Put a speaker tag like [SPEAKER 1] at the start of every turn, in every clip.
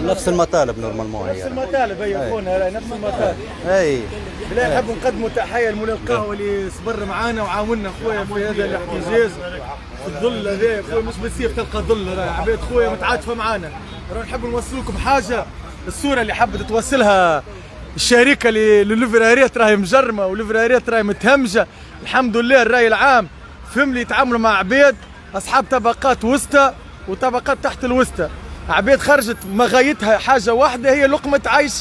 [SPEAKER 1] نفس المطالب نورمالمون،
[SPEAKER 2] نفس المطالب يا اخونا، نفس المطالب.
[SPEAKER 1] اي
[SPEAKER 2] بالله نحب نقدموا تحيه لمولى القهوه اللي صبر معانا وعاوننا خويا في هذا الاحتجاج في الظل هذا. خويا مش بالسيف تلقى ظل، راه عباد خويا متعاطفه معانا. راه نحب نوصل لكم حاجه، الصوره اللي حبت توصلها الشركه للفراريات راهي مجرمه وليفراريات راهي متهمجه. الحمد لله الراي العام فهم لي يتعاملوا مع عباد اصحاب طبقات وسطى وطبقات تحت الوسطى. عباد خرجت مغايتها حاجه واحده هي لقمه عيش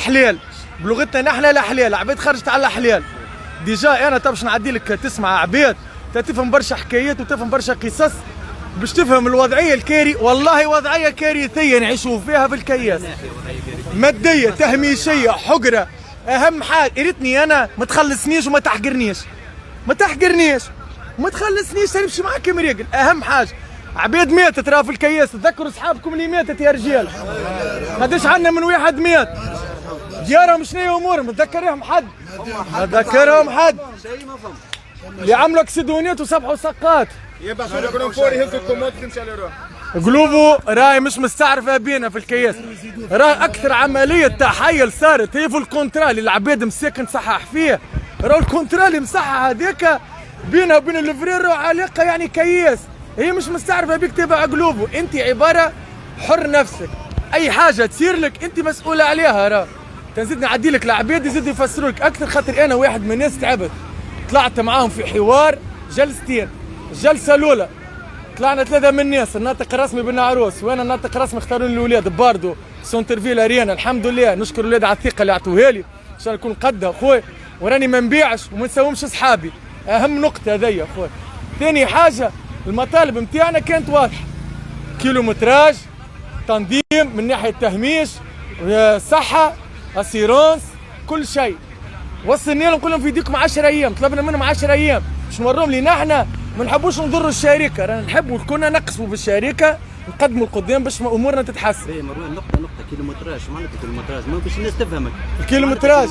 [SPEAKER 2] حلال، بلغتنا نحن لا حلال. عباد خرجت على حلال ديجا. انا باش نعدي لك تسمع عباد تفهم برشا حكايات وتفهم برشا قصص باش تفهم الوضعيه والله وضعيه كارثيه نعيشوا فيها في الكياس. ماديه، تهميشيه، حقره. اهم حاجه ريتني انا ما تخلصنيش وما تحقرنيش، ما تحقرنيش وما تخلصنيش، نمشي معاك مريقل. اهم حاجه عباد ماتت راه في الكياس. تذكروا اصحابكم اللي ماتت يا رجال، قداش عندنا من واحد مات ديارهم شنو امورهم؟ تذكرهم حد؟ ما ذكرهم حد. اللي عملوا اكسدونيات وسبحوا سقات قلوبه راهي مش مستعرفه بينا في الكياس. راه اكثر عمليه تحايل صارت هي في الكونترا اللي العباد مساكن صحح فيه. راه الكونترا اللي مصحح هذاك بينه وبين الفرير علاقه يعني كياس. هي مش مستعرفه بيك تبع قلوبه. انت عباره حر نفسك، اي حاجه تصير لك انت مسؤول عليها. راه تنزيد نعدي لك العباد يزيدوا يفسروا لك اكثر، خاطر انا واحد من الناس تعبت. طلعت معاهم في حوار جلستين. الجلسه الاولى طلعنا ثلاثه من الناس، الناطق الرسمي بالنعروس وانا الناطق الرسمي اختاروني الاولاد باردو سونترفيل ارينا. الحمد لله نشكر الاولاد على الثقه اللي عطوها لي، ان شاء الله نكون قدها خويا، وراني ما نبيعش وما نساومش اصحابي. اهم نقطه هذيا خويا. ثاني حاجه المطالب نتاعنا كانت واضحه، كيلومتراج، تنظيم من ناحيه تهميش، صحه، اسيرونس، كل شيء. وصلنا لهم كلهم في يديكم 10 ايام، طلبنا منهم 10 ايام باش نوريهم لي نحن ما نحبوش نضروا الشركه، رانا نحبوا كنا نقصوا بالشركه نقدموا القدام باش امورنا تتحسن.
[SPEAKER 1] اي مروان نقطه كيلومتراج، معناتها كيلومتراج ما باش الناس تفهمك.
[SPEAKER 2] الكيلومتراج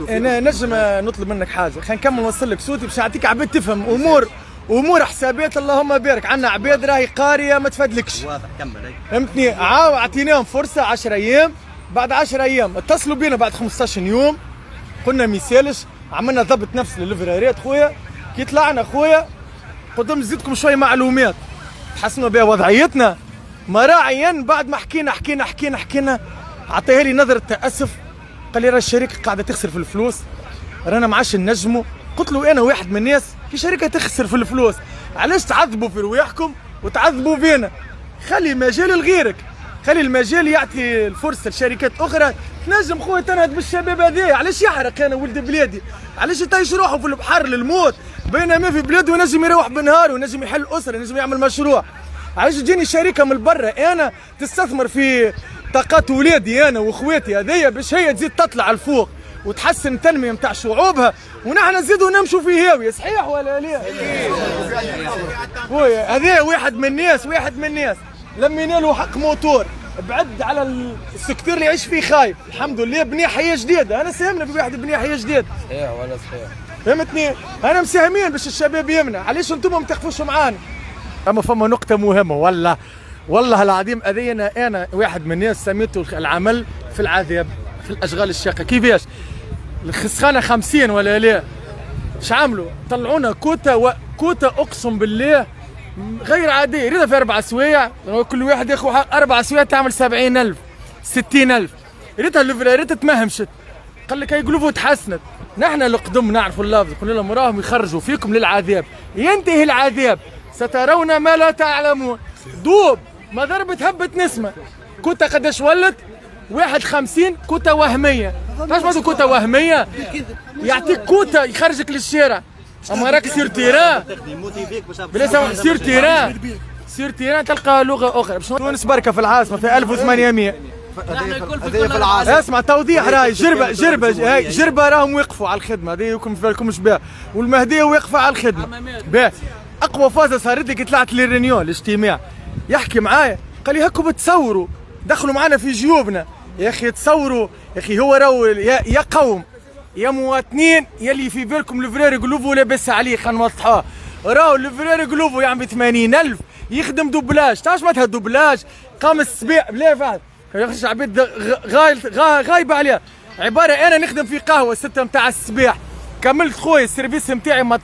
[SPEAKER 2] انا نجم نطلب منك حاجه، خلينا نكمل نوصل لك صوتي باش نعطيك عباد تفهم امور حسابات. اللهم بارك عندنا عباد راهي قاريه ما تفادلكش.
[SPEAKER 1] واضح كمل.
[SPEAKER 2] فهمتني؟ اعطيناهم فرصه 10 ايام، بعد 10 ايام اتصلوا بينا بعد 15 يوم قلنا ما يسالش، عملنا ضبط نفس للفراريات خويا. كي طلعنا خويا قلت لهم نزيدكم شويه معلومات تحسنوا بها وضعيتنا. مراعيا بعد ما حكينا عطيها لي نظره تاسف، قال لي راه الشركه قاعده تخسر في الفلوس، رانا ما عادش نجموا. قلت له انا واحد من الناس كي شركه تخسر في الفلوس علاش تعذبوا في رواحكم وتعذبوا فينا؟ خلي المجال لغيرك، خلي المجال يعطي الفرصه لشركات اخرى تنجم خويا تنهض بالشباب هذايا. علاش يحرق انا ولد بلادي؟ علاش يطيش روحه في البحر للموت بينما في بلاده ينجم يروح بنهار وينجم يحل اسره ينجم يعمل مشروع؟ علاش تجيني شركه من برا انا تستثمر في طاقات ولادي انا واخواتي هذيا باش هي تزيد تطلع الفوق وتحسن التنميه نتاع شعوبها ونحن نزيدوا نمشوا في هاويه؟ صحيح ولا لا؟ خويا هذا واحد من الناس لما ينالوا حق موتور بعد على السكتور اللي يعيش فيه خايف. الحمد لله بني حياه جديده، انا ساهمنا في واحد بني حياه جديد.
[SPEAKER 1] صحيح ولا صحيح؟
[SPEAKER 2] فهمتني؟ انا مساهمين باش الشباب يمنع، علاش انتم ما تخفوش معانا؟ اما فما نقطه مهمه والله العظيم هذه انا واحد من الناس سميته العمل في العذاب في الاشغال الشاقه. كيفاش؟ الخسخانه 50 ولا لا؟ اش عملوا؟ طلعونا كوتا اقسم بالله غير عاديه، ريتها في 4 سوايع، كل واحد ياخذ 4 سوايع تعمل 70,000 60,000. ريتها تمهمشت. قال لك هي قلوبه تحسنت. نحن القدم نعرفوا اللفظ، قلنا لهم راهم يخرجوا فيكم للعذاب، ينتهي العذاب سترون ما لا تعلمون. دوب ما ضربت هبت نسمه. كوتا قداش ولت؟ 51 كوتا وهميه. تعرف شنو كوتا وهميه؟ يعطيك كوتا يخرجك للشارع، اما راك سير تيران بلا سير تيران تلقى لغه اخرى. باش تونس بركه في العاصمه في 1800
[SPEAKER 1] هذه في العاصمه.
[SPEAKER 2] اسمع توضيح، راهي جربه راهم وقفوا على الخدمه هذه يكون في بالكمش بها، والمهديه واقفه على الخدمه باه. اقوى فازه صارت لي كي طلعت للرينيون الاجتماع يحكي معايا قال لي هاكم بتصوروا دخلوا معنا في جيوبنا. يا اخي تصوروا يا اخي، هو راهو يا قوم يا مواطنين يلي في بالكم الفراري قلوبه لاباس عليه، خلينا نوضحوها. راهو الفراري قلوبه يعمل 80,000 يخدم دوبلاج. تعرف معناتها دوبلاج؟ قام السبيع بلا فعل يخرج عبيد غايبه عليها. عباره انا نخدم في قهوه 6 متاع الصباح، كملت خويا السيرفيس نتاعي ما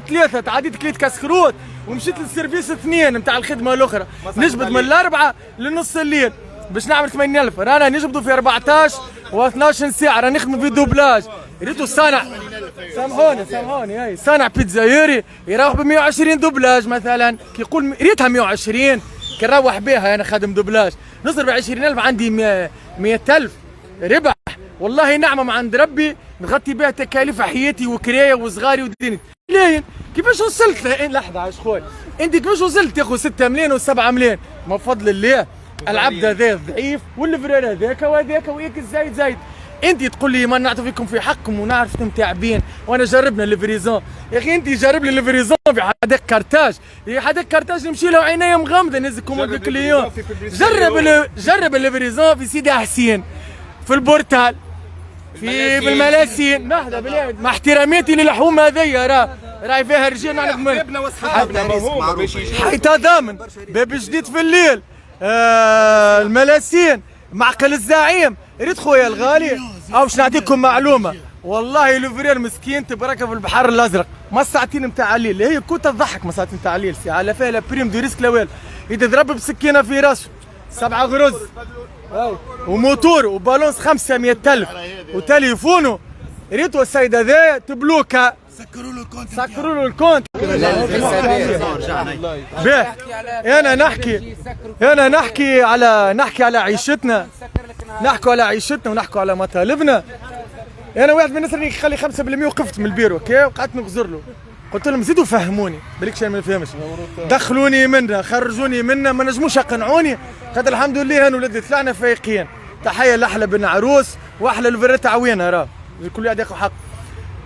[SPEAKER 2] ثلاثه تعديت كليت كاسكروت ومشيت للسيرفيس 2 نتاع الخدمه الاخرى، نجبد من الاربعه لنص الليل باش نعمل 80,000. رانا نجبدوا في 14 و12 ساعه، رانا نخدموا في دوبلاج. ريتو صانع سامحوني هاي صانع بيتزايري يروح ب 120 دوبلاج مثلا، كي يقول ريتها 120 كي نروح بها انا خادم دوبلاج نصرف 20,000 عندي 100,000 ربح. والله نعمه من عند ربي نغطي بها تكاليف حياتي وكرايه وصغاري ودنيتي. لين كيفاش وصلت لحظه عايش خويا انت كيفاش وصلت تاخذ 6 ملايين و7 ملايين؟ ما بفضل الله العبد هذا ضعيف والفرير هذاك وهذاك وياك الزايد. انت تقول لي ما نعطي فيكم في حقكم ونعرف انتم تعبين وانا جربنا الليفريزون. يا اخي انت جرب لي الليفريزون في حديقه كارتاج، في حديقه كارتاج نمشي له عينيا مغمضه نزكم الكليون. جرب الليفريزون في سيدي حسين، في البورتال، في بالملاسين. لحظه بالله مع احتراماتي للحومه هذيا راهي فيها رجال نعرف من حيطه ضامن باب جديد في الليل، الملاسين، معقل الزعيم. ريت خويا الغالي او باش نعطيكم معلومه، والله لوفرير مسكين تبركه في البحر الازرق ما الساعتين نتاع الليل، هي كنت تضحك ما الساعتين نتاع الليل ساعه لا فيها لا بريم دو ريسك لا والو، يتضرب بسكينه في راسه 7 غرز وموتور وبالونس 500,000 وتليفونه. ريتو السيد هذا تبلوكا سكروا له الكونت. انا نحكي على عيشتنا، نحكوا على عيشتنا ونحكوا على مطالبنا. انا واحد من الناس اللي يخلي 5% وقفت من البيرو كي وقعدت نغزر له، قلت لهم زيدوا فهموني بالك شيء ما نفهمش، دخلوني منها خرجوني منها ما نجموش يقنعوني. خاطر الحمد لله انا ولاد طلعنا فايقين. تحيه لاحلى بن عروس واحلى الفرات عوينه راه الكل قاعد ياخذ حق.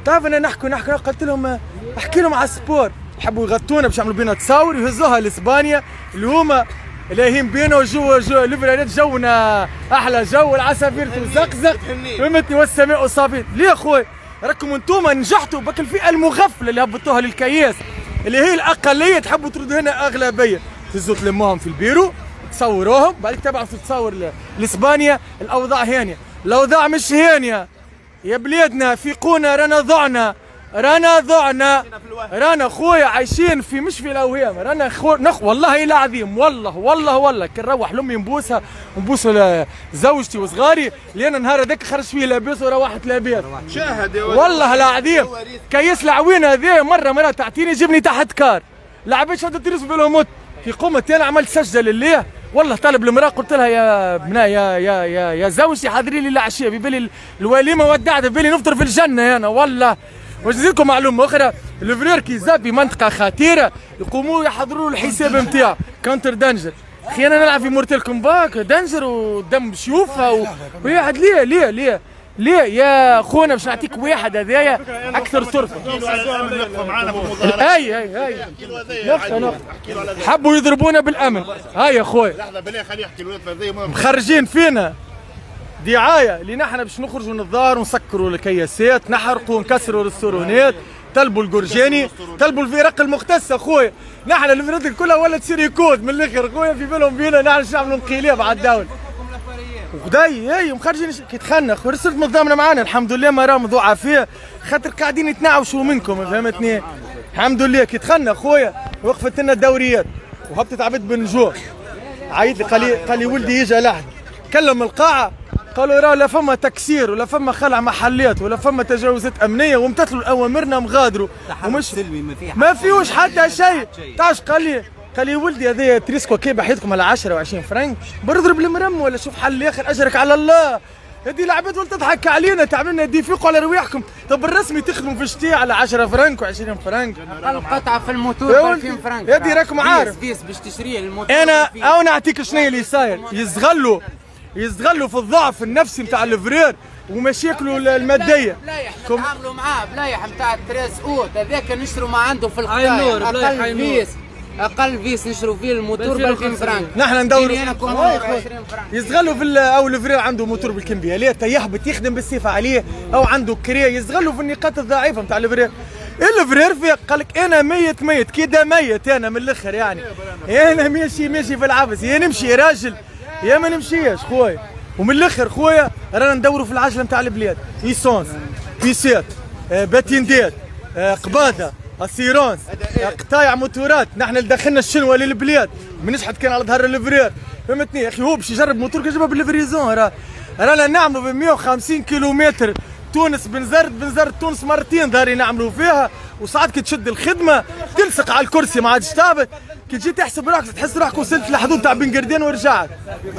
[SPEAKER 2] تعرف انا نحكوا قلت لهم احكي لهم على السبور، يحبوا يغطونا باش يعملوا بينا تصاور يهزوها لاسبانيا اللي هما لاهين بينا وجو الفرارات جونا احلى جو، العصافير تزقزق فهمتني والسماء صافي. ليه يا خويا راكم انتوما نجحتوا بك الفئه المغفله اللي هبطوها للكياس اللي هي الاقليه تحبوا تردوا هنا اغلبيه، تهزوا تلموهم في البيرو تصوروهم بعدك تبعثوا تصور لاسبانيا. الاوضاع هانيه، الاوضاع مش هانيه يا بلادنا، فيقونا رانا خويا عايشين في مش في الاوهام، رانا والله لا عظيم والله كي نروح لامي نبوسها ونبوس زوجتي وصغاري لان النهار هذاك خرج فيه لاباس وروحت لاباس. شاهد والله لا عظيم كيس العوين هذا مره تعطيني جبني تحت كار لعبت شهاده تريس بالهموت في قمت. انا عملت سجده لله والله طالب المراه قلت لها يا بنا يا زوجتي حضري لي العشيه ببالي الوليمه ودعت ببالي نفطر في الجنه انا والله. واش نزيدكم معلومه اخرى، الفرير كي زاد بمنطقه خطيره يقوموا يحضروا له الحساب نتاعو كونتر دانجر. اخي انا نلعب في مورتال كومباك دانجر ودم شيوفها وواحد ليه يا خونا باش نعطيك واحد هذايا اكثر صرفه. اي نقطه حبوا يضربونا بالامن. هاي يا خويا لحظه بالله خليه يحكي الولاد مخرجين فينا دعايه اللي نحن باش نخرجوا نتظاهروا ونسكروا الكياسات نحرقوا ونكسروا الرستورونات طلبوا الجرجاني طلبوا الفرق المختصه. خويا نحن الفرق كلها ولات سيريكود من الاخر خويا في بالهم بينا نحن نعملوا انقلاب على الدوله وغداي مخرجين كي تخنخ ورسلت منظمنا معانا الحمد لله ما راه موضوع عافيه خاطر قاعدين يتناوشوا منكم فهمتني. الحمد لله كي تخنخ خويا وقفت لنا الدوريات وهبطت عبد بن نجوح عيط لي قال لي ولدي يجي لحظه كلم القاعه قالوا راه لا فما تكسير ولا فما خلع محلات ولا فما تجاوزات امنيه وامتثلوا لاوامرنا مغادروا ومش ما فيهوش حتى شيء. تعرف قال لي ولدي هذايا تريسكو كي بحياتكم على 10 و20 فرنك برضرب المرم ولا شوف حل اخر اجرك على الله. هذه العباد ولا تضحك علينا تعمل لنا ديفيقوا على رواحكم. طب الرسمي تخدموا في شتي على 10 فرنك و20 فرنك
[SPEAKER 3] اقل قطعه في الموتور ب 2000 فرنك.
[SPEAKER 2] هذه راكم عارف
[SPEAKER 3] فيس باش تشريه الموتور.
[SPEAKER 2] انا او نعطيك شنو اللي صاير يستغلوا في الضعف النفسي نتاع الفرير ومشاكله الماديه.
[SPEAKER 3] بلايح نتعاملوا معاه بلايح نتاع 3 اوت هذاك نشروا ما عنده في القطاع اقل فيس نشروا فيه الموتور ب 2000 فرنك.
[SPEAKER 2] نحن ندوروا يستغلوا في او الفرير عنده موتور بالكمبيالات يهبط يخدم بالصفه عليه او عنده كريه يستغلوا في النقاط الضعيفه نتاع الفرير. الفرير فيق قال لك انا ميت كده ميت انا من الاخر يعني، انا ماشي في العبس، يا نمشي يا راجل يا ما نمشيش خويا. ومن الاخر خويا رانا ندوروا في العجله نتاع البلاد، ايسونس، بيسات، باتيندات، قباده، اسيرونس، قطايع موتورات. نحن اللي دخلنا الشنوه للبلاد مانيش حد كان على ظهر الفرير، فهمتني يا اخي. هو باش يجرب موتور كيجيبها بالفريزون. رانا نعملوا ب 150 كيلومتر تونس بنزرت تونس مرتين ظهري نعملوا فيها. وساعات كي تشد الخدمه تلصق على الكرسي ما عادش ثابت، كي تجي تحسب روحك تحس روحك وصلت لحدود تاع بن قردين ورجعت.